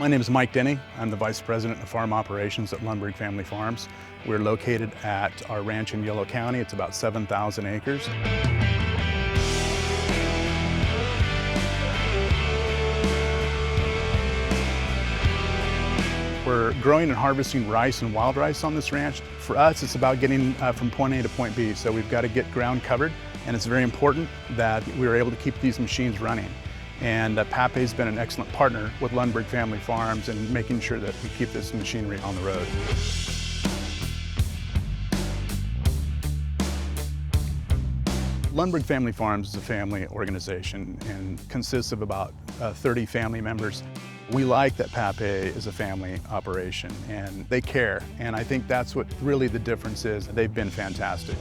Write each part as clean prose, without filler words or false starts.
My name is Mike Denny. I'm the Vice President of Farm Operations at Lundberg Family Farms. We're located at our ranch in Yolo County. It's about 7,000 acres. We're growing and harvesting rice and wild rice on this ranch. For us, it's about getting from point A to point B. So we've got to get ground covered, and it's very important that we are able to keep these machines running. And Papé's been an excellent partner with Lundberg Family Farms in making sure that we keep this machinery on the road. Lundberg Family Farms is a family organization and consists of about 30 family members. We like that Papé is a family operation and they care, and I think that's what really the difference is. They've been fantastic.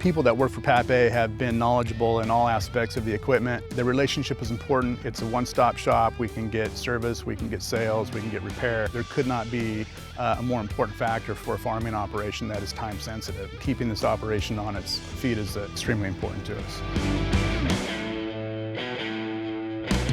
People that work for Papé have been knowledgeable in all aspects of the equipment. The relationship is important. It's a one-stop shop. We can get service, we can get sales, we can get repair. There could not be a more important factor for a farming operation that is time sensitive. Keeping this operation on its feet is extremely important to us.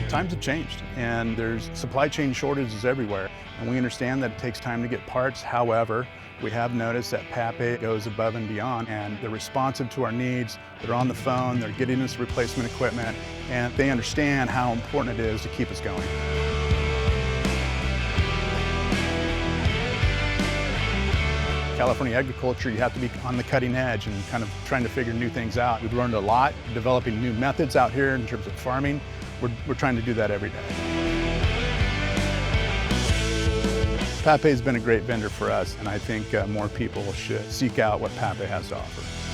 Times have changed and there's supply chain shortages everywhere, and we understand that it takes time to get parts. However, we have noticed that Papé goes above and beyond, and they're responsive to our needs. They're on the phone, they're getting us replacement equipment, and they understand how important it is to keep us going. California agriculture, you have to be on the cutting edge and kind of trying to figure new things out. We've learned a lot, developing new methods out here in terms of farming. We're trying to do that every day. Papé's been a great vendor for us, and I think more people should seek out what Papé has to offer.